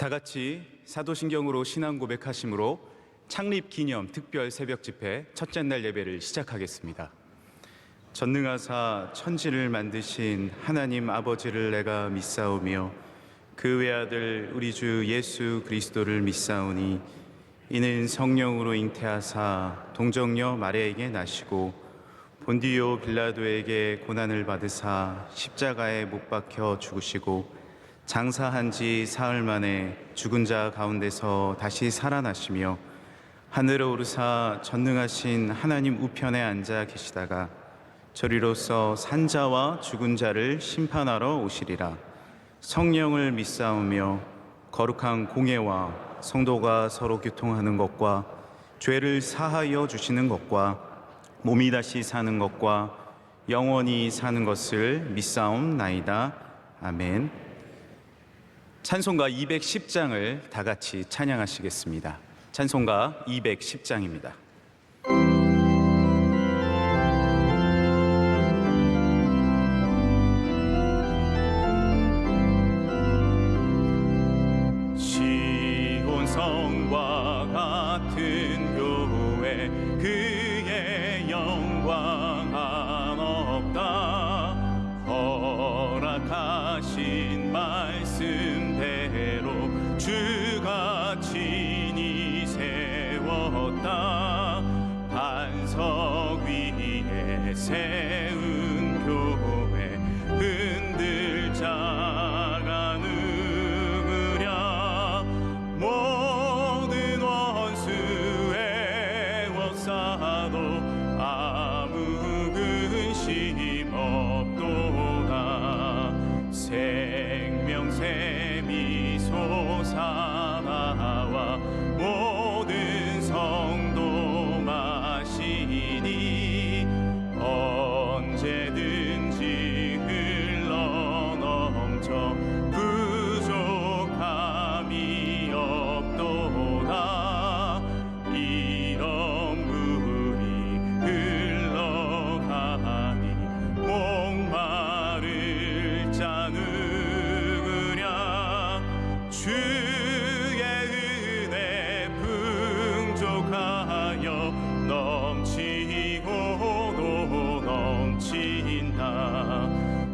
다 같이 사도신경으로 신앙 고백하심으로 창립기념 특별 새벽 집회 첫째 날 예배를 시작하겠습니다. 전능하사 천지를 만드신 하나님 아버지를 내가 믿사오며 그 외아들 우리 주 예수 그리스도를 믿사오니 이는 성령으로 잉태하사 동정녀 마리아에게 나시고 본디오 빌라도에게 고난을 받으사 십자가에 못 박혀 죽으시고 장사한 지 사흘 만에 죽은 자 가운데서 다시 살아나시며 하늘에 오르사 전능하신 하나님 우편에 앉아 계시다가 저리로서 산자와 죽은 자를 심판하러 오시리라. 성령을 믿사오며 거룩한 공예와 성도가 서로 교통하는 것과 죄를 사하여 주시는 것과 몸이 다시 사는 것과 영원히 사는 것을 믿사옵나이다. 아멘. 찬송가 210장을 다 같이 찬양하시겠습니다. 찬송가 210장입니다. 시온성과 같은 교회 그의 영광 한없다. 허락하신 말씀대로 주가 친히 세웠다. 반석 위에 세운 교회 흔들 자가 누구랴. 모든 원수의 워싸도 아무 근심 없도다. 생명샘이 솟아나와 모든 성도 마시니 언제든지 흘러넘쳐 부족함이 없도다. 이런 물이 흘러가니 목마를 자 누구랴. 주의 은혜 풍족하여 넘치고도 넘친다.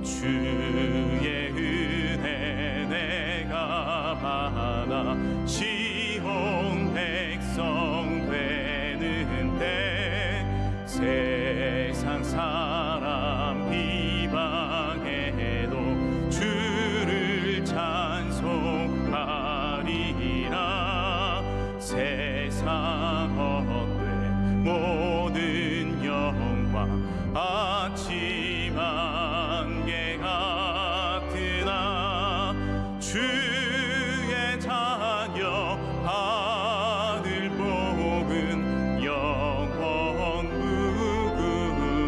주의 은혜 내가 받아 시온 백성 되는데 세상 사람 비방해도 주를 찬송하리라. 세상 헛된 모든 영광 아침 안개 같으나 주의 자녀 하늘 복은 영원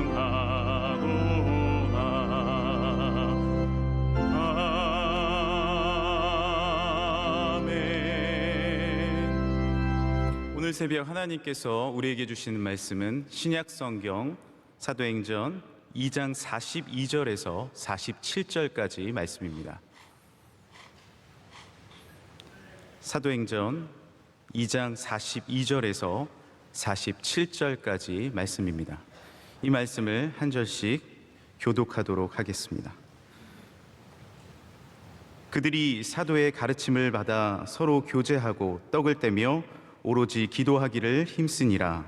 무궁하도다. 아멘. 오늘 새벽 하나님께서 우리에게 주시는 말씀은 신약성경 사도행전 2장 42절에서 47절까지 말씀입니다. 사도행전 2장 42절에서 47절까지 말씀입니다. 이 말씀을 한 절씩 교독하도록 하겠습니다. 그들이 사도의 가르침을 받아 서로 교제하고 떡을 떼며 오로지 기도하기를 힘쓰니라.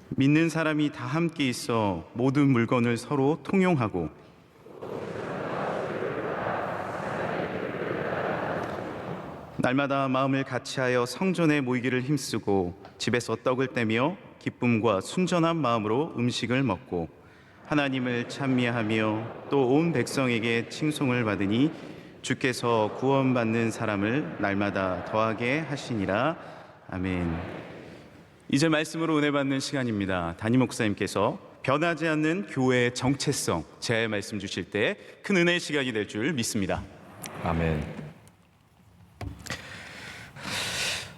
믿는 사람이 다 함께 있어 모든 물건을 서로 통용하고 날마다 마음을 같이하여 성전에 모이기를 힘쓰고 집에서 떡을 떼며 기쁨과 순전한 마음으로 음식을 먹고 하나님을 찬미하며 또 온 백성에게 칭송을 받으니 주께서 구원받는 사람을 날마다 더하게 하시니라. 아멘. 이제 말씀으로 은혜 받는 시간입니다. 담임 목사님께서 변하지 않는 교회의 정체성 제 말씀 주실 때 큰 은혜의 시간이 될 줄 믿습니다. 아멘.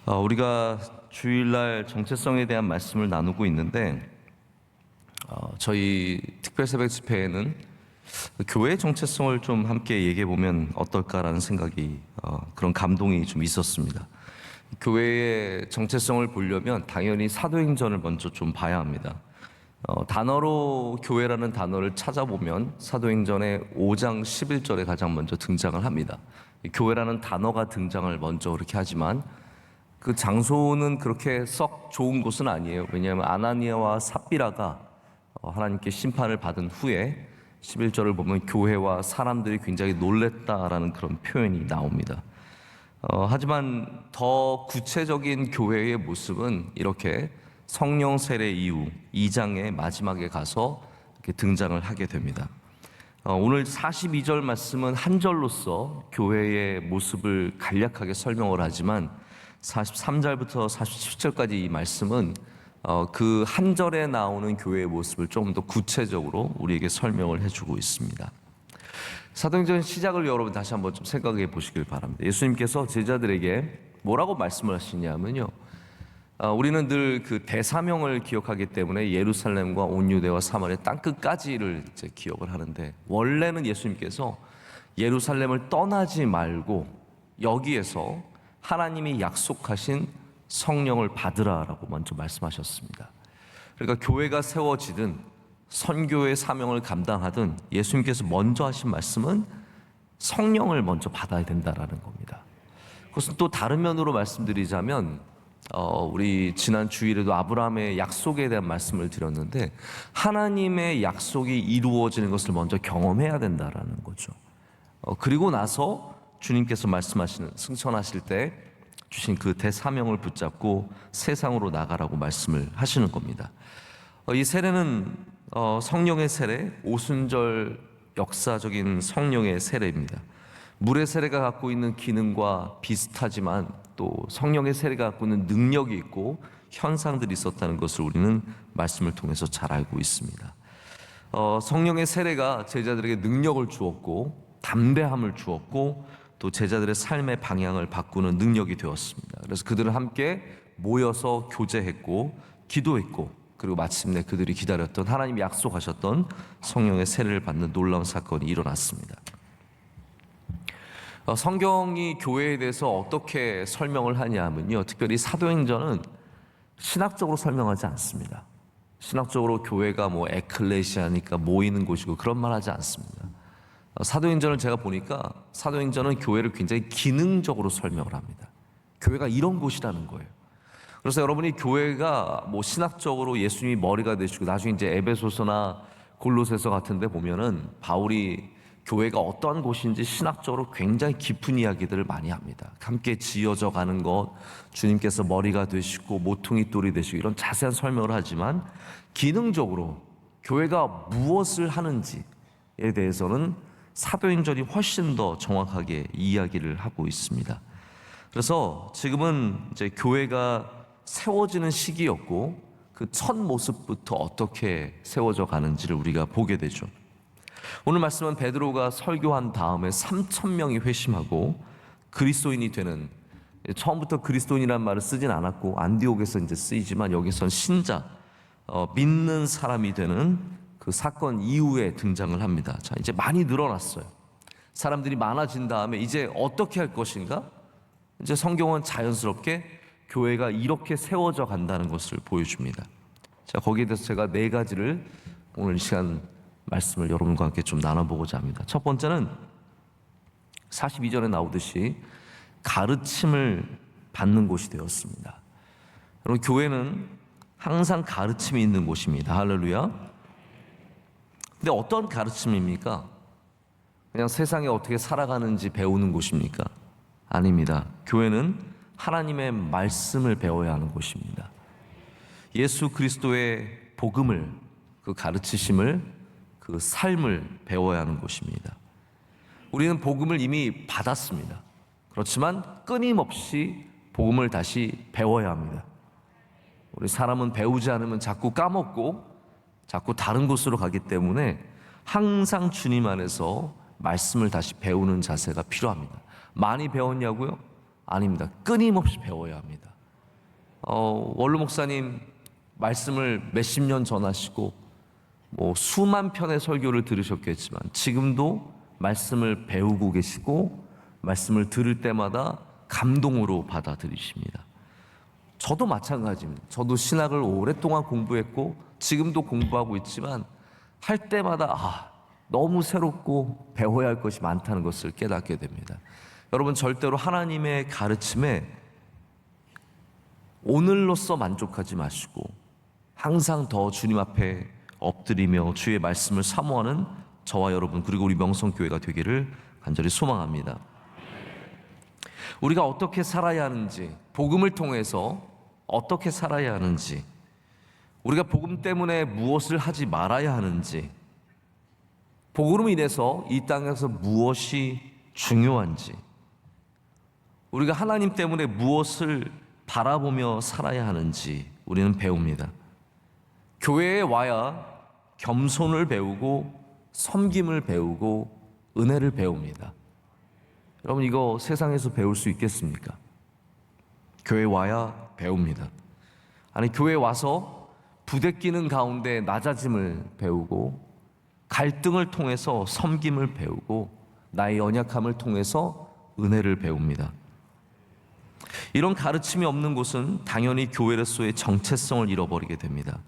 우리가 주일날 정체성에 대한 말씀을 나누고 있는데 저희 특별 새벽 집회에는 교회의 정체성을 좀 함께 얘기해 보면 어떨까라는 생각이 그런 감동이 좀 있었습니다. 교회의 정체성을 보려면 당연히 사도행전을 먼저 좀 봐야 합니다. 단어로 교회라는 단어를 찾아보면 사도행전의 5장 11절에 가장 먼저 등장을 합니다. 교회라는 단어가 등장을 먼저 그렇게 하지만 그 장소는 그렇게 썩 좋은 곳은 아니에요. 왜냐하면 아나니아와 삽비라가 하나님께 심판을 받은 후에 11절을 보면 교회와 사람들이 굉장히 놀랬다라는 그런 표현이 나옵니다. 하지만 더 구체적인 교회의 모습은 이렇게 성령 세례 이후 2장의 마지막에 가서 이렇게 등장을 하게 됩니다. 오늘 42절 말씀은 한 절로서 교회의 모습을 간략하게 설명을 하지만 43절부터 47절까지 이 말씀은 그 한 절에 나오는 교회의 모습을 좀 더 구체적으로 우리에게 설명을 해주고 있습니다. 사도행전 시작을 여러분 다시 한번 좀 생각해 보시길 바랍니다. 예수님께서 제자들에게 뭐라고 말씀을 하시냐면요, 우리는 늘 그 대사명을 기억하기 때문에 예루살렘과 온 유대와 사마리아 땅 끝까지를 이제 기억을 하는데, 원래는 예수님께서 예루살렘을 떠나지 말고 여기에서 하나님이 약속하신 성령을 받으라라고 먼저 말씀하셨습니다. 그러니까 교회가 세워지든 선교의 사명을 감당하든 예수님께서 먼저 하신 말씀은 성령을 먼저 받아야 된다라는 겁니다. 그것은 또 다른 면으로 말씀드리자면 우리 지난 주일에도 아브라함의 약속에 대한 말씀을 드렸는데, 하나님의 약속이 이루어지는 것을 먼저 경험해야 된다라는 거죠. 그리고 나서 주님께서 말씀하시는, 승천하실 때 주신 그 대사명을 붙잡고 세상으로 나가라고 말씀을 하시는 겁니다. 이 세례는 성령의 세례, 오순절 역사적인 성령의 세례입니다. 물의 세례가 갖고 있는 기능과 비슷하지만 또 성령의 세례가 갖고 있는 능력이 있고 현상들이 있었다는 것을 우리는 말씀을 통해서 잘 알고 있습니다. 성령의 세례가 제자들에게 능력을 주었고 담대함을 주었고 또 제자들의 삶의 방향을 바꾸는 능력이 되었습니다. 그래서 그들은 함께 모여서 교제했고 기도했고, 그리고 마침내 그들이 기다렸던, 하나님이 약속하셨던 성령의 세례를 받는 놀라운 사건이 일어났습니다. 성경이 교회에 대해서 어떻게 설명을 하냐면요, 특별히 사도행전은 신학적으로 설명하지 않습니다. 신학적으로 교회가 뭐 에클레시아니까 모이는 곳이고 그런 말 하지 않습니다. 사도행전을 제가 보니까 사도행전은 교회를 굉장히 기능적으로 설명을 합니다. 교회가 이런 곳이라는 거예요. 그래서 여러분이 교회가 뭐 신학적으로 예수님이 머리가 되시고, 나중에 이제 에베소서나 골로새서 같은 데 보면은 바울이 교회가 어떠한 곳인지 신학적으로 굉장히 깊은 이야기들을 많이 합니다. 함께 지어져 가는 것, 주님께서 머리가 되시고 모퉁이 돌이 되시고 이런 자세한 설명을 하지만, 기능적으로 교회가 무엇을 하는지에 대해서는 사도행전이 훨씬 더 정확하게 이야기를 하고 있습니다. 그래서 지금은 이제 교회가 세워지는 시기였고, 그 첫 모습부터 어떻게 세워져 가는지를 우리가 보게 되죠. 오늘 말씀은 베드로가 설교한 다음에 3,000명이 회심하고 그리스도인이 되는, 처음부터 그리스도인이라는 말을 쓰진 않았고 안디옥에서 이제 쓰이지만 여기선 신자, 믿는 사람이 되는 그 사건 이후에 등장을 합니다. 자, 이제 많이 늘어났어요. 사람들이 많아진 다음에 이제 어떻게 할 것인가? 이제 성경은 자연스럽게 교회가 이렇게 세워져 간다는 것을 보여줍니다. 자, 거기에 대해서 제가 4가지를 오늘 시간 말씀을 여러분과 함께 좀 나눠보고자 합니다. 첫 번째는 42절에 나오듯이 가르침을 받는 곳이 되었습니다. 여러분, 교회는 항상 가르침이 있는 곳입니다. 할렐루야. 근데 어떤 가르침입니까? 그냥 세상에 어떻게 살아가는지 배우는 곳입니까? 아닙니다. 교회는 하나님의 말씀을 배워야 하는 곳입니다. 예수 그리스도의 복음을, 그 가르치심을, 그 삶을 배워야 하는 곳입니다. 우리는 복음을 이미 받았습니다. 그렇지만 끊임없이 복음을 다시 배워야 합니다. 우리 사람은 배우지 않으면 자꾸 까먹고 자꾸 다른 곳으로 가기 때문에 항상 주님 안에서 말씀을 다시 배우는 자세가 필요합니다. 많이 배웠냐고요? 아닙니다. 끊임없이 배워야 합니다. 원로 목사님 말씀을 몇십 년 전하시고 수만 편의 설교를 들으셨겠지만 지금도 말씀을 배우고 계시고 말씀을 들을 때마다 감동으로 받아들이십니다. 저도 마찬가지입니다. 저도 신학을 오랫동안 공부했고 지금도 공부하고 있지만 할 때마다 너무 새롭고 배워야 할 것이 많다는 것을 깨닫게 됩니다. 여러분, 절대로 하나님의 가르침에 오늘로써 만족하지 마시고 항상 더 주님 앞에 엎드리며 주의 말씀을 사모하는 저와 여러분, 그리고 우리 명성교회가 되기를 간절히 소망합니다. 우리가 어떻게 살아야 하는지, 복음을 통해서 어떻게 살아야 하는지, 우리가 복음 때문에 무엇을 하지 말아야 하는지, 복음으로 인해서 이 땅에서 무엇이 중요한지, 우리가 하나님 때문에 무엇을 바라보며 살아야 하는지 우리는 배웁니다. 교회에 와야 겸손을 배우고 섬김을 배우고 은혜를 배웁니다. 여러분, 이거 세상에서 배울 수 있겠습니까? 교회 와야 배웁니다. 아니, 교회 와서 부대끼는 가운데 낮아짐을 배우고 갈등을 통해서 섬김을 배우고 나의 연약함을 통해서 은혜를 배웁니다. 이런 가르침이 없는 곳은 당연히 교회로서의 정체성을 잃어버리게 됩니다.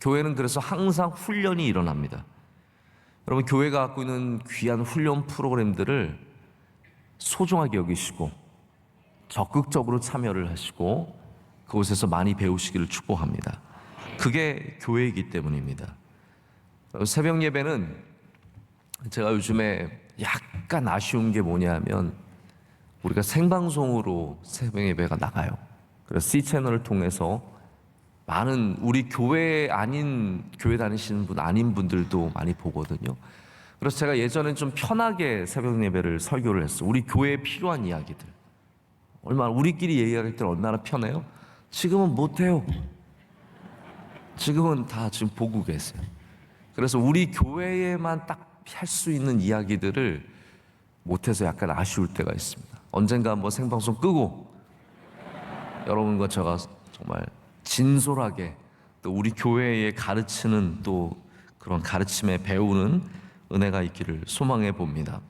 교회는 그래서 항상 훈련이 일어납니다. 여러분, 교회가 갖고 있는 귀한 훈련 프로그램들을 소중하게 여기시고 적극적으로 참여를 하시고 그곳에서 많이 배우시기를 축복합니다. 그게 교회이기 때문입니다. 새벽 예배는 제가 요즘에 약간 아쉬운 게 뭐냐면 우리가 생방송으로 새벽 예배가 나가요. 그래서 C채널을 통해서 많은 우리 교회 아닌, 교회 다니시는 분 아닌 분들도 많이 보거든요. 그래서 제가 예전엔 좀 편하게 새벽 예배를 설교를 했어요. 우리 교회에 필요한 이야기들, 얼마나 우리끼리 얘기할 때는 얼마나 편해요. 지금은 못해요. 지금은 다 지금 보고 계세요. 그래서 우리 교회에만 딱 할 수 있는 이야기들을 못해서 약간 아쉬울 때가 있습니다. 언젠가 한번 생방송 끄고 여러분과 제가 정말 진솔하게 또 우리 교회에 가르치는 또 그런 가르침에 배우는 은혜가 있기를 소망해 봅니다.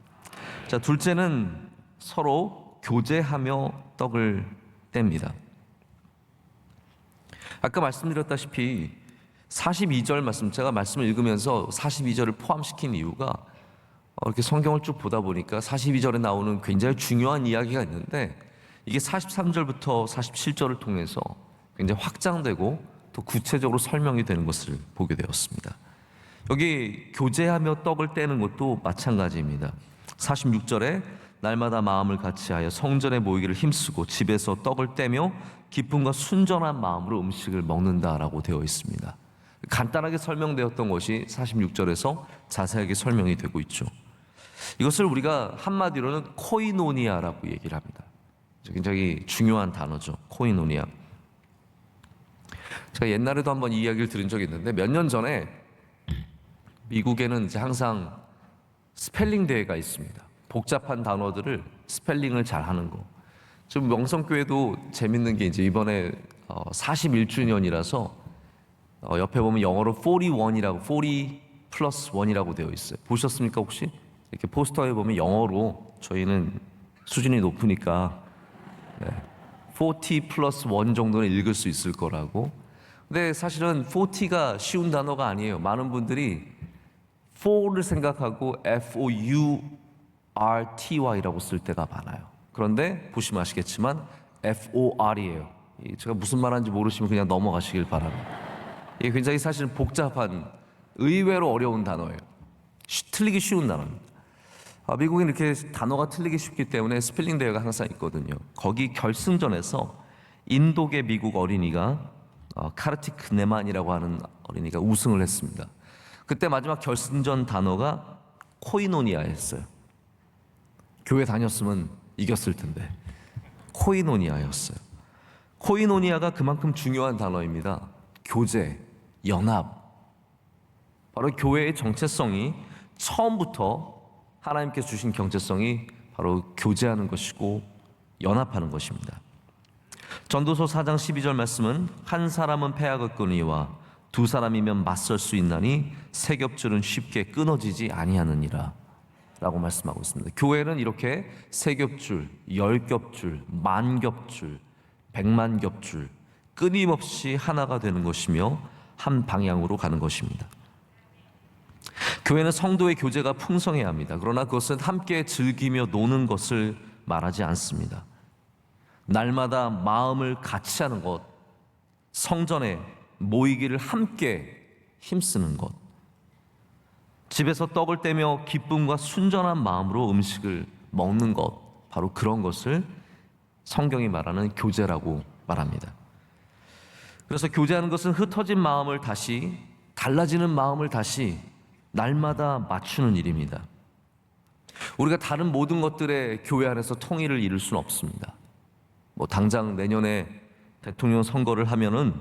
자, 둘째는 서로 교제하며 떡을 뗍니다. 아까 말씀드렸다시피 42절 말씀, 제가 말씀을 읽으면서 42절을 포함시킨 이유가 이렇게 성경을 쭉 보다 보니까 42절에 나오는 굉장히 중요한 이야기가 있는데 이게 43절부터 47절을 통해서 굉장히 확장되고 또 구체적으로 설명이 되는 것을 보게 되었습니다. 여기 교제하며 떡을 떼는 것도 마찬가지입니다. 46절에 날마다 마음을 같이하여 성전에 모이기를 힘쓰고 집에서 떡을 떼며 기쁨과 순전한 마음으로 음식을 먹는다라고 되어 있습니다. 간단하게 설명되었던 것이 46절에서 자세하게 설명이 되고 있죠. 이것을 우리가 한마디로는 코이노니아라고 얘기를 합니다. 굉장히 중요한 단어죠. 코이노니아. 제가 옛날에도 한번 이 이야기를 들은 적이 있는데 몇 년 전에 미국에는 이제 항상 스펠링 대회가 있습니다. 복잡한 단어들을 스펠링을 잘 하는 거. 지금 명성교회도 재밌는 게 이제 이번에 41주년이라서 옆에 보면 영어로 41이라고 40 플러스 1이라고 되어 있어요. 보셨습니까 혹시? 이렇게 포스터에 보면 영어로 저희는 수준이 높으니까 40 플러스 1 정도는 읽을 수 있을 거라고. 근데 사실은 40가 쉬운 단어가 아니에요. 많은 분들이 4를 생각하고 FOURTY라고 쓸 때가 많아요. 그런데 보시면 아시겠지만 FOR이에요. 제가 무슨 말하는지 모르시면 그냥 넘어가시길 바랍니다. 이게 굉장히 사실 복잡한, 의외로 어려운 단어예요. 틀리기 쉬운 단어입니다. 미국은 이렇게 단어가 틀리기 쉽기 때문에 스펠링 대회가 항상 있거든요. 거기 결승전에서 인도계 미국 어린이가 카르틱 네만이라고 하는 어린이가 우승을 했습니다. 그때 마지막 결승전 단어가 코이노니아였어요. 교회 다녔으면 이겼을 텐데 코이노니아였어요. 코이노니아가 그만큼 중요한 단어입니다. 교제, 연합. 바로 교회의 정체성이 처음부터 하나님께서 주신 정체성이 바로 교제하는 것이고 연합하는 것입니다. 전도서 4장 12절 말씀은 한 사람은 패하겠거니와 두 사람이면 맞설 수 있나니 세 겹줄은 쉽게 끊어지지 아니하느니라 라고 말씀하고 있습니다. 교회는 이렇게 세 겹줄, 열 겹줄, 만 겹줄, 백만 겹줄 끊임없이 하나가 되는 것이며 한 방향으로 가는 것입니다. 교회는 성도의 교제가 풍성해야 합니다. 그러나 그것은 함께 즐기며 노는 것을 말하지 않습니다. 날마다 마음을 같이 하는 것, 성전에 모이기를 함께 힘쓰는 것, 집에서 떡을 떼며 기쁨과 순전한 마음으로 음식을 먹는 것, 바로 그런 것을 성경이 말하는 교제라고 말합니다. 그래서 교제하는 것은 흩어진 마음을 다시, 달라지는 마음을 다시 날마다 맞추는 일입니다. 우리가 다른 모든 것들에 교회 안에서 통일을 이룰 수는 없습니다. 당장 내년에 대통령 선거를 하면은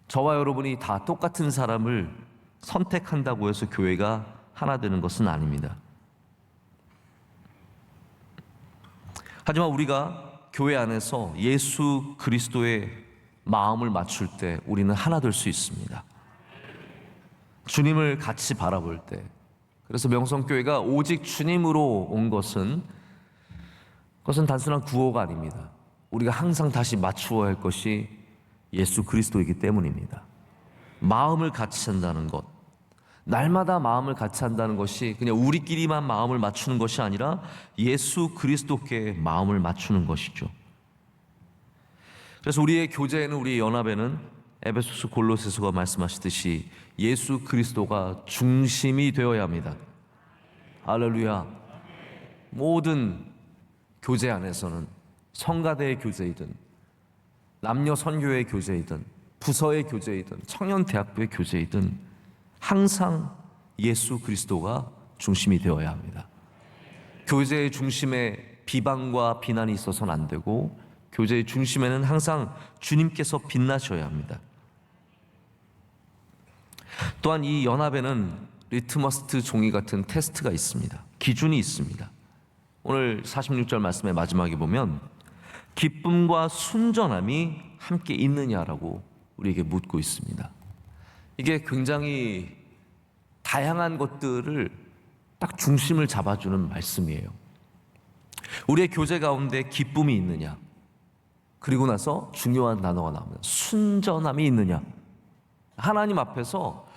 저와 여러분이 다 똑같은 사람을 선택한다고 해서 교회가 하나 되는 것은 아닙니다. 하지만 우리가 교회 안에서 예수 그리스도의 마음을 맞출 때 우리는 하나 될 수 있습니다. 주님을 같이 바라볼 때, 그래서 명성교회가 오직 주님으로 온 것은 단순한 구호가 아닙니다. 우리가 항상 다시 맞추어야 할 것이 예수 그리스도이기 때문입니다. 마음을 같이 한다는 것, 날마다 마음을 같이 한다는 것이 그냥 우리끼리만 마음을 맞추는 것이 아니라 예수 그리스도께 마음을 맞추는 것이죠. 그래서 우리의 교제에는, 우리의 연합에는 에베소서 골로새서가 말씀하시듯이 예수 그리스도가 중심이 되어야 합니다. 할렐루야. 모든 교제 안에서는 성가대의 교제이든 남녀 선교의 교제이든 부서의 교제이든 청년대학부의 교제이든 항상 예수 그리스도가 중심이 되어야 합니다. 교제의 중심에 비방과 비난이 있어서는 안 되고, 교제의 중심에는 항상 주님께서 빛나셔야 합니다. 또한 이 연합에는 리트머스 종이 같은 테스트가 있습니다. 기준이 있습니다. 오늘 46절 말씀의 마지막에 보면 기쁨과 순전함이 함께 있느냐라고 우리에게 묻고 있습니다. 이게 굉장히 다양한 것들을 딱 중심을 잡아주는 말씀이에요. 우리의 교제 가운데 기쁨이 있느냐, 그리고 나서 중요한 단어가 나오면 순전함이 있느냐. 하나님 앞에서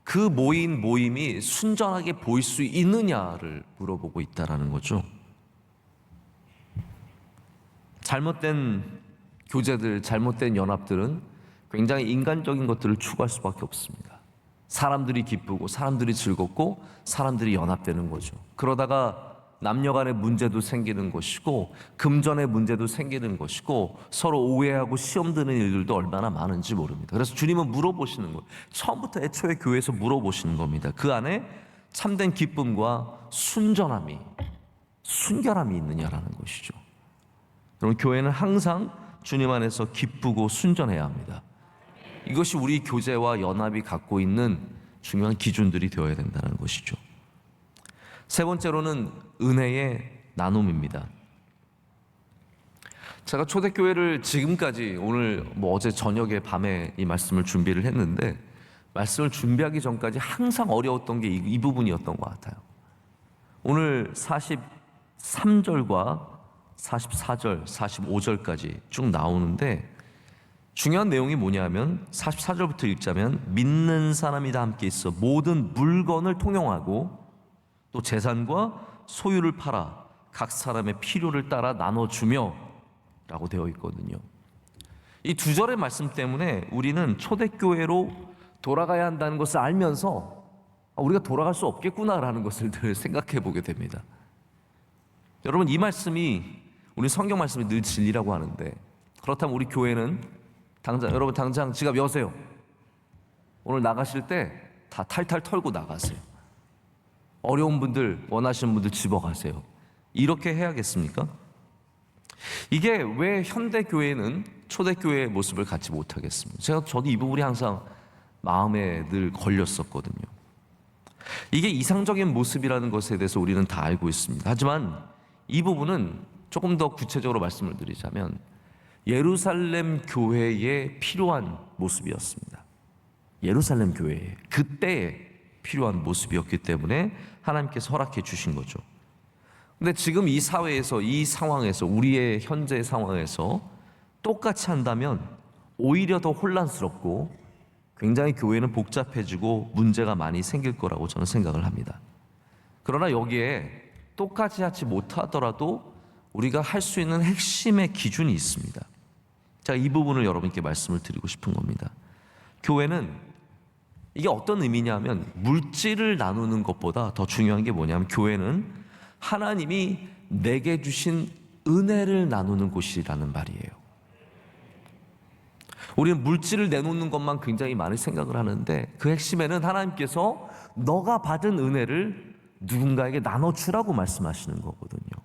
그 모임이 순전하게 보일 수 있느냐를 물어보고 있다라는 거죠. 잘못된 교제들, 잘못된 연합들은 굉장히 인간적인 것들을 추구할 수밖에 없습니다. 사람들이 기쁘고 사람들이 즐겁고 사람들이 연합되는 거죠. 그러다가 남녀 간의 문제도 생기는 것이고 금전의 문제도 생기는 것이고 서로 오해하고 시험 드는 일들도 얼마나 많은지 모릅니다. 그래서 주님은 물어보시는 거예요. 처음부터 애초에 교회에서 물어보시는 겁니다. 그 안에 참된 기쁨과 순전함이, 순결함이 있느냐라는 것이죠. 여러분, 교회는 항상 주님 안에서 기쁘고 순전해야 합니다. 이것이 우리 교제와 연합이 갖고 있는 중요한 기준들이 되어야 된다는 것이죠. 세 번째로는 은혜의 나눔입니다. 제가 초대교회를 지금까지 오늘 어제 저녁에 밤에 이 말씀을 준비를 했는데, 말씀을 준비하기 전까지 항상 어려웠던 게 이 부분이었던 것 같아요. 오늘 43절과 44절, 45절까지 쭉 나오는데 중요한 내용이 뭐냐면 44절부터 읽자면 믿는 사람이 다 함께 있어 모든 물건을 통용하고 또 재산과 소유를 팔아 각 사람의 필요를 따라 나눠주며 라고 되어 있거든요. 이 두 절의 말씀 때문에 우리는 초대교회로 돌아가야 한다는 것을 알면서 우리가 돌아갈 수 없겠구나라는 것을 늘 생각해 보게 됩니다. 여러분, 이 말씀이, 우리 성경 말씀이 늘 진리라고 하는데, 그렇다면 우리 교회는 여러분 당장 지갑 여세요. 오늘 나가실 때 다 탈탈 털고 나가세요. 어려운 분들, 원하시는 분들 집어가세요. 이렇게 해야겠습니까? 이게 왜 현대교회는 초대교회의 모습을 갖지 못하겠습니까? 저도 이 부분이 항상 마음에 늘 걸렸었거든요. 이게 이상적인 모습이라는 것에 대해서 우리는 다 알고 있습니다. 하지만 이 부분은 조금 더 구체적으로 말씀을 드리자면 예루살렘 교회에 필요한 모습이었습니다. 예루살렘 교회에 그때에 필요한 모습이었기 때문에 하나님께서 허락해 주신 거죠. 근데 지금 이 사회에서, 이 상황에서, 우리의 현재 상황에서 똑같이 한다면 오히려 더 혼란스럽고 굉장히 교회는 복잡해지고 문제가 많이 생길 거라고 저는 생각을 합니다. 그러나 여기에 똑같이 하지 못하더라도 우리가 할 수 있는 핵심의 기준이 있습니다. 자, 이 부분을 여러분께 말씀을 드리고 싶은 겁니다. 교회는 이게 어떤 의미냐면 물질을 나누는 것보다 더 중요한 게 뭐냐면 교회는 하나님이 내게 주신 은혜를 나누는 곳이라는 말이에요. 우리는 물질을 내놓는 것만 굉장히 많이 생각을 하는데 그 핵심에는 하나님께서 너가 받은 은혜를 누군가에게 나눠주라고 말씀하시는 거거든요.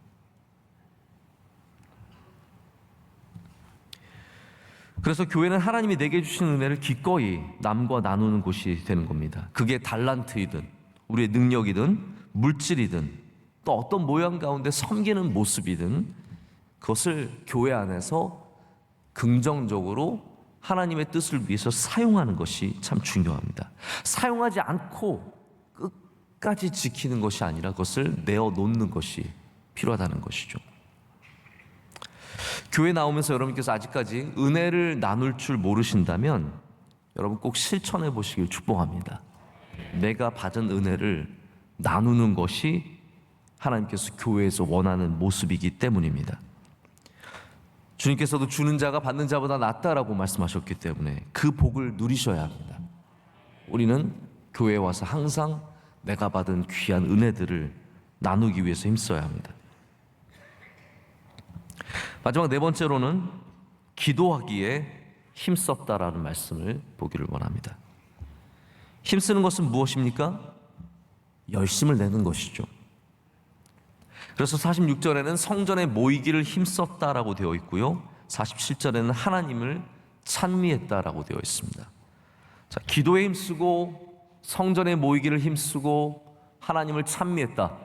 그래서 교회는 하나님이 내게 주신 은혜를 기꺼이 남과 나누는 곳이 되는 겁니다. 그게 달란트이든 우리의 능력이든 물질이든 또 어떤 모양 가운데 섬기는 모습이든 그것을 교회 안에서 긍정적으로 하나님의 뜻을 위해서 사용하는 것이 참 중요합니다. 사용하지 않고 끝까지 지키는 것이 아니라 그것을 내어놓는 것이 필요하다는 것이죠. 교회 나오면서 여러분께서 아직까지 은혜를 나눌 줄 모르신다면 여러분 꼭 실천해 보시길 축복합니다. 내가 받은 은혜를 나누는 것이 하나님께서 교회에서 원하는 모습이기 때문입니다. 주님께서도 주는 자가 받는 자보다 낫다라고 말씀하셨기 때문에 그 복을 누리셔야 합니다. 우리는 교회에 와서 항상 내가 받은 귀한 은혜들을 나누기 위해서 힘써야 합니다. 마지막 네 번째로는 기도하기에 힘썼다라는 말씀을 보기를 원합니다. 힘쓰는 것은 무엇입니까? 열심을 내는 것이죠. 그래서 46절에는 성전에 모이기를 힘썼다라고 되어 있고요. 47절에는 하나님을 찬미했다라고 되어 있습니다. 자, 기도에 힘쓰고 성전에 모이기를 힘쓰고 하나님을 찬미했다.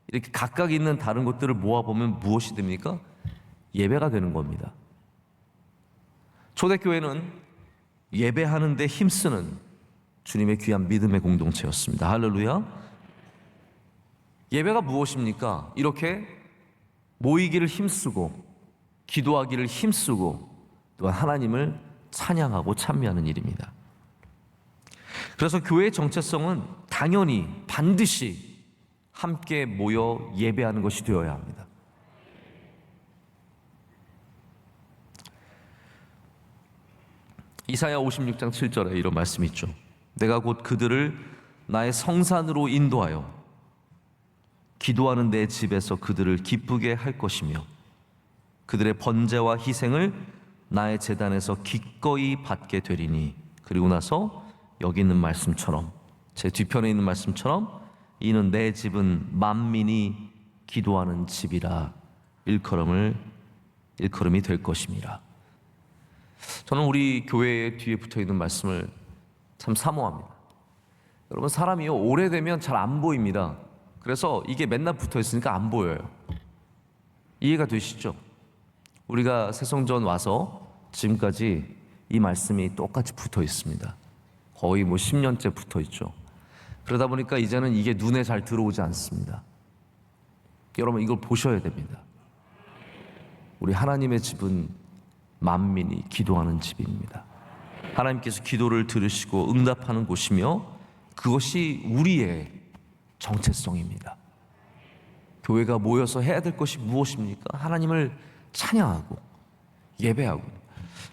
이렇게 각각 있는 다른 것들을 모아보면 무엇이 됩니까? 예배가 되는 겁니다. 초대교회는 예배하는 데 힘쓰는 주님의 귀한 믿음의 공동체였습니다. 할렐루야. 예배가 무엇입니까? 이렇게 모이기를 힘쓰고 기도하기를 힘쓰고 또한 하나님을 찬양하고 찬미하는 일입니다. 그래서 교회의 정체성은 당연히 반드시 함께 모여 예배하는 것이 되어야 합니다. 이사야 56장 7절에 이런 말씀이 있죠. 내가 곧 그들을 나의 성산으로 인도하여 기도하는 내 집에서 그들을 기쁘게 할 것이며 그들의 번제와 희생을 나의 제단에서 기꺼이 받게 되리니. 그리고 나서 여기 있는 말씀처럼, 제 뒤편에 있는 말씀처럼 이는 내 집은 만민이 기도하는 집이라 일컬음이 될 것임이라. 저는 우리 교회의 뒤에 붙어있는 말씀을 참 사모합니다. 여러분, 사람이요 오래되면 잘 안 보입니다. 그래서 이게 맨날 붙어있으니까 안 보여요. 이해가 되시죠? 우리가 새성전 와서 지금까지 이 말씀이 똑같이 붙어 있습니다. 거의 10년째 붙어 있죠. 그러다 보니까 이제는 이게 눈에 잘 들어오지 않습니다. 여러분, 이걸 보셔야 됩니다. 우리 하나님의 집은 만민이 기도하는 집입니다. 하나님께서 기도를 들으시고 응답하는 곳이며 그것이 우리의 정체성입니다. 교회가 모여서 해야 될 것이 무엇입니까? 하나님을 찬양하고 예배하고.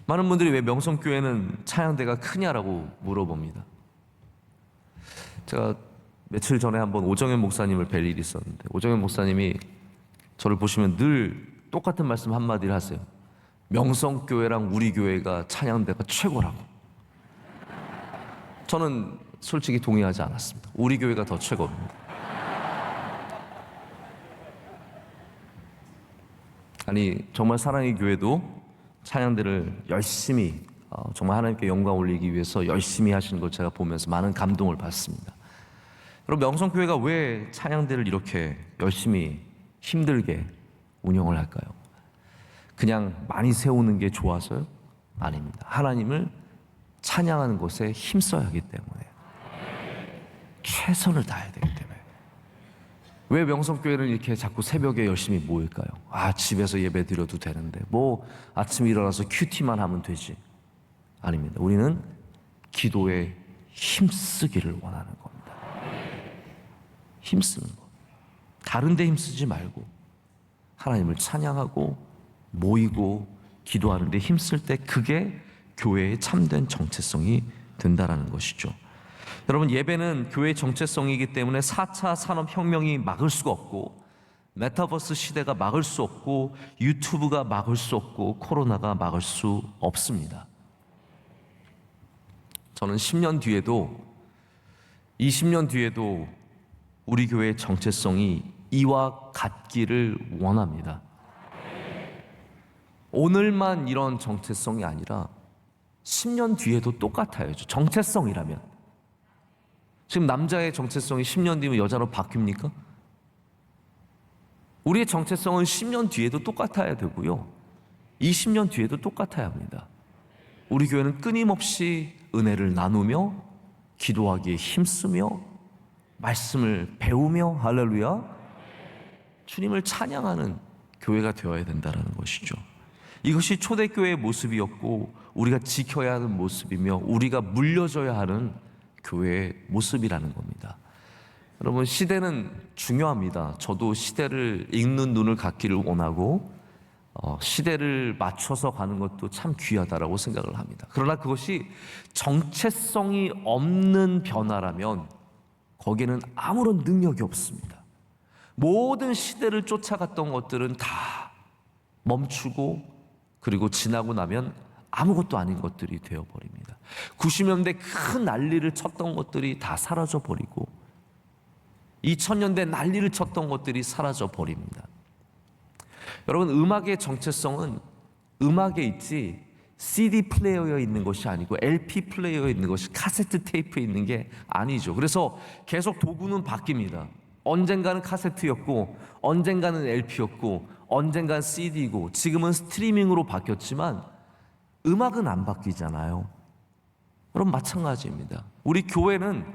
많은 분들이 왜 명성교회는 찬양대가 크냐라고 물어봅니다. 제가 며칠 전에 한번 오정현 목사님을 뵐 일이 있었는데 오정현 목사님이 저를 보시면 늘 똑같은 말씀 한마디를 하세요. 명성교회랑 우리 교회가 찬양대가 최고라고. 저는 솔직히 동의하지 않았습니다. 우리 교회가 더 최고입니다. 아니, 정말 사랑의 교회도 찬양대를 열심히 정말 하나님께 영광 올리기 위해서 열심히 하시는 걸 제가 보면서 많은 감동을 받습니다. 여러분, 명성교회가 왜 찬양대를 이렇게 열심히 힘들게 운영을 할까요? 그냥 많이 세우는 게 좋아서요? 아닙니다. 하나님을 찬양하는 것에 힘써야 하기 때문에, 최선을 다해야 되기 때문에. 왜 명성교회는 이렇게 자꾸 새벽에 열심히 모일까요? 집에서 예배 드려도 되는데 뭐 아침에 일어나서 큐티만 하면 되지. 아닙니다. 우리는 기도에 힘쓰기를 원하는 겁니다. 힘쓰는 것. 다른 데 힘쓰지 말고 하나님을 찬양하고 모이고 기도하는 데 힘쓸 때, 그게 교회의 참된 정체성이 된다라는 것이죠. 여러분, 예배는 교회의 정체성이기 때문에 4차 산업혁명이 막을 수가 없고, 메타버스 시대가 막을 수 없고, 유튜브가 막을 수 없고, 코로나가 막을 수 없습니다. 저는 10년 뒤에도 20년 뒤에도 우리 교회의 정체성이 이와 같기를 원합니다. 오늘만 이런 정체성이 아니라 10년 뒤에도 똑같아요. 정체성이라면. 지금 남자의 정체성이 10년 뒤면 여자로 바뀝니까? 우리의 정체성은 10년 뒤에도 똑같아야 되고요, 20년 뒤에도 똑같아야 합니다. 우리 교회는 끊임없이 은혜를 나누며 기도하기에 힘쓰며 말씀을 배우며, 할렐루야, 주님을 찬양하는 교회가 되어야 된다는 것이죠. 이것이 초대교회의 모습이었고, 우리가 지켜야 하는 모습이며 우리가 물려줘야 하는 교회의 모습이라는 겁니다. 여러분, 시대는 중요합니다. 저도 시대를 읽는 눈을 갖기를 원하고, 시대를 맞춰서 가는 것도 참 귀하다라고 생각을 합니다. 그러나 그것이 정체성이 없는 변화라면 거기에는 아무런 능력이 없습니다. 모든 시대를 쫓아갔던 것들은 다 멈추고, 그리고 지나고 나면 아무것도 아닌 것들이 되어버립니다. 90년대 큰 난리를 쳤던 것들이 다 사라져버리고, 2000년대 난리를 쳤던 것들이 사라져버립니다. 여러분, 음악의 정체성은 음악에 있지 CD 플레이어에 있는 것이 아니고 LP 플레이어에 있는 것이, 카세트 테이프에 있는 게 아니죠. 그래서 계속 도구는 바뀝니다. 언젠가는 카세트였고, 언젠가는 LP였고, 언젠가는 CD이고, 지금은 스트리밍으로 바뀌었지만 음악은 안 바뀌잖아요. 여러분, 마찬가지입니다. 우리 교회는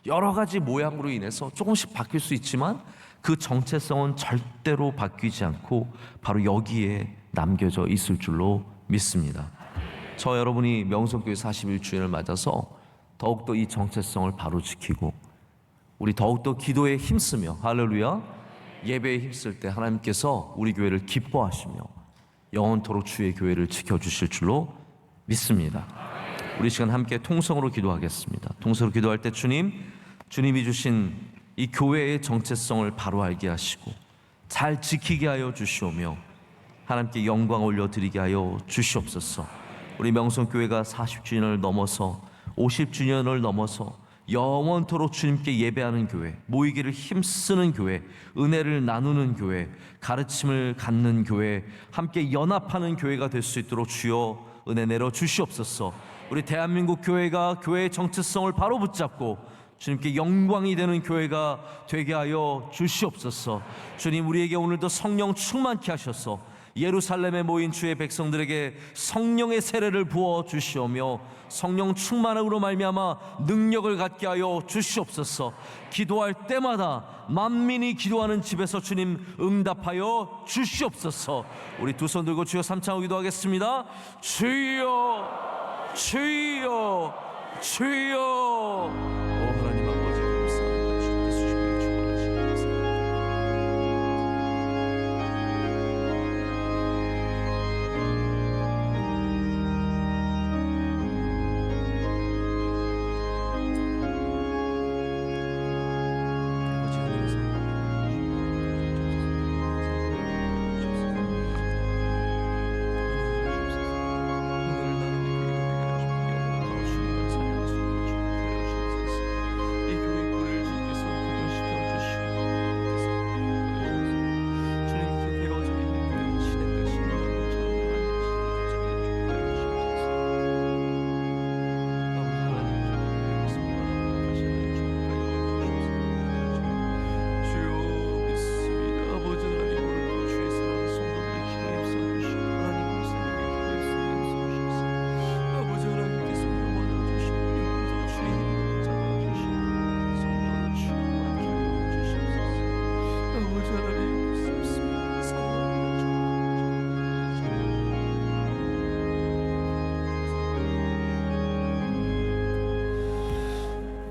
여러 가지 모양으로 인해서 조금씩 바뀔 수 있지만 그 정체성은 절대로 바뀌지 않고 바로 여기에 남겨져 있을 줄로 믿습니다. 저 여러분이 명성교회 41주년을 맞아서 더욱더 이 정체성을 바로 지키고, 우리 더욱더 기도에 힘쓰며, 할렐루야, 예배에 힘쓸 때 하나님께서 우리 교회를 기뻐하시며 영원토록 주의 교회를 지켜주실 줄로 믿습니다. 우리 시간 함께 통성으로 기도하겠습니다. 통성으로 기도할 때 주님이 주신 이 교회의 정체성을 바로 알게 하시고 잘 지키게 하여 주시오며 하나님께 영광 올려드리게 하여 주시옵소서. 우리 명성교회가 40주년을 넘어서 50주년을 넘어서 영원토록 주님께 예배하는 교회, 모이기를 힘쓰는 교회, 은혜를 나누는 교회, 가르침을 갖는 교회, 함께 연합하는 교회가 될 수 있도록 주여 은혜 내려 주시옵소서. 우리 대한민국 교회가 교회의 정체성을 바로 붙잡고 주님께 영광이 되는 교회가 되게 하여 주시옵소서. 주님, 우리에게 오늘도 성령 충만케 하셔서 예루살렘에 모인 주의 백성들에게 성령의 세례를 부어 주시오며 성령 충만함으로 말미암아 능력을 갖게 하여 주시옵소서. 기도할 때마다 만민이 기도하는 집에서 주님 응답하여 주시옵소서. 우리 두 손 들고 주여 삼창으로 기도하겠습니다. 주여, 주여, 주여. 오 하나님 아버지, 감사합니다. 주님께서 주님을 축원하시옵소서.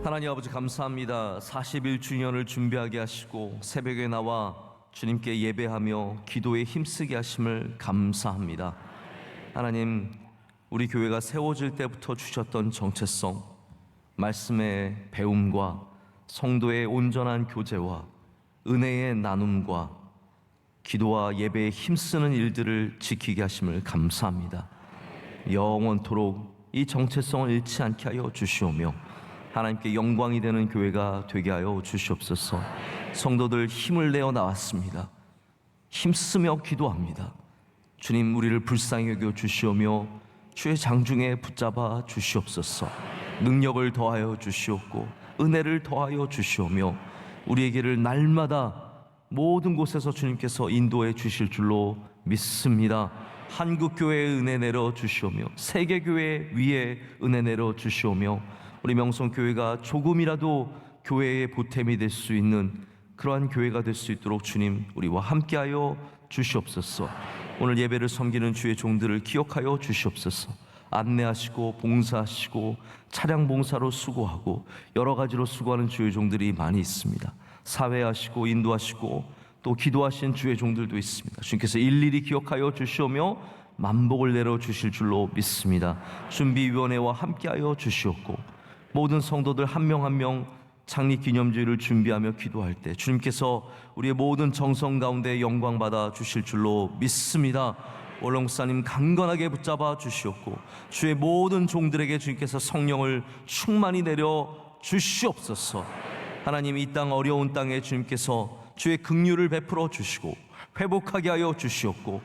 하나님 아버지 감사합니다. 41주년을 준비하게 하시고 새벽에 나와 주님께 예배하며 기도에 힘쓰게 하심을 감사합니다. 하나님, 우리 교회가 세워질 때부터 주셨던 정체성, 말씀의 배움과 성도의 온전한 교제와 은혜의 나눔과 기도와 예배에 힘쓰는 일들을 지키게 하심을 감사합니다. 영원토록 이 정체성을 잃지 않게 하여 주시오며 하나님께 영광이 되는 교회가 되게 하여 주시옵소서. 성도들 힘을 내어 나왔습니다. 힘쓰며 기도합니다. 주님, 우리를 불쌍히 여겨 주시오며 주의 장중에 붙잡아 주시옵소서. 능력을 더하여 주시옵고 은혜를 더하여 주시오며 우리에게를 날마다 모든 곳에서 주님께서 인도해 주실 줄로 믿습니다. 한국교회에 은혜 내려 주시오며 세계교회 위에 은혜 내려 주시오며 우리 명성교회가 조금이라도 교회의 보탬이 될 수 있는 그러한 교회가 될 수 있도록 주님, 우리와 함께하여 주시옵소서. 오늘 예배를 섬기는 주의 종들을 기억하여 주시옵소서. 안내하시고 봉사하시고 차량 봉사로 수고하고 여러 가지로 수고하는 주의 종들이 많이 있습니다. 사회하시고 인도하시고 또 기도하신 주의 종들도 있습니다. 주님께서 일일이 기억하여 주시오며 만복을 내려 주실 줄로 믿습니다. 준비위원회와 함께하여 주시옵고 모든 성도들 한 명 한 명 창립기념주일을 준비하며 기도할 때 주님께서 우리의 모든 정성 가운데 영광 받아 주실 줄로 믿습니다. 원롱사님 강건하게 붙잡아 주시옵고 주의 모든 종들에게 주님께서 성령을 충만히 내려 주시옵소서. 하나님, 이 땅 어려운 땅에 주님께서 주의 긍휼을 베풀어 주시고 회복하게 하여 주시옵고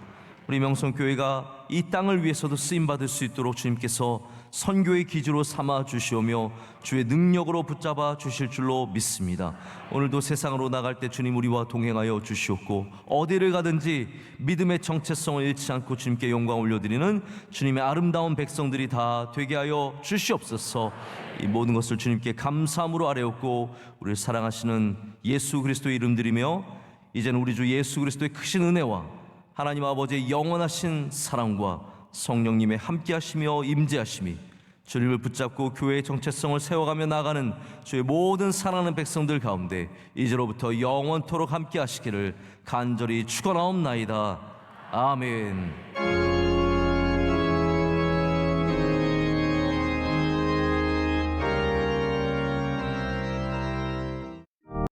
우리 명성교회가 이 땅을 위해서도 쓰임받을 수 있도록 주님께서 선교의 기주로 삼아 주시오며 주의 능력으로 붙잡아 주실 줄로 믿습니다. 오늘도 세상으로 나갈 때 주님 우리와 동행하여 주시옵고 어디를 가든지 믿음의 정체성을 잃지 않고 주님께 영광 올려드리는 주님의 아름다운 백성들이 다 되게 하여 주시옵소서. 이 모든 것을 주님께 감사함으로 아뢰옵고 우리를 사랑하시는 예수 그리스도의 이름 드리며 이제는 우리 주 예수 그리스도의 크신 은혜와 하나님 아버지의 영원하신 사랑과 성령님의 함께하시며 임재하심이 주님을 붙잡고 교회의 정체성을 세워가며 나가는 주의 모든 사랑하는 백성들 가운데 이제로부터 영원토록 함께하시기를 간절히 축원하옵나이다. 아멘.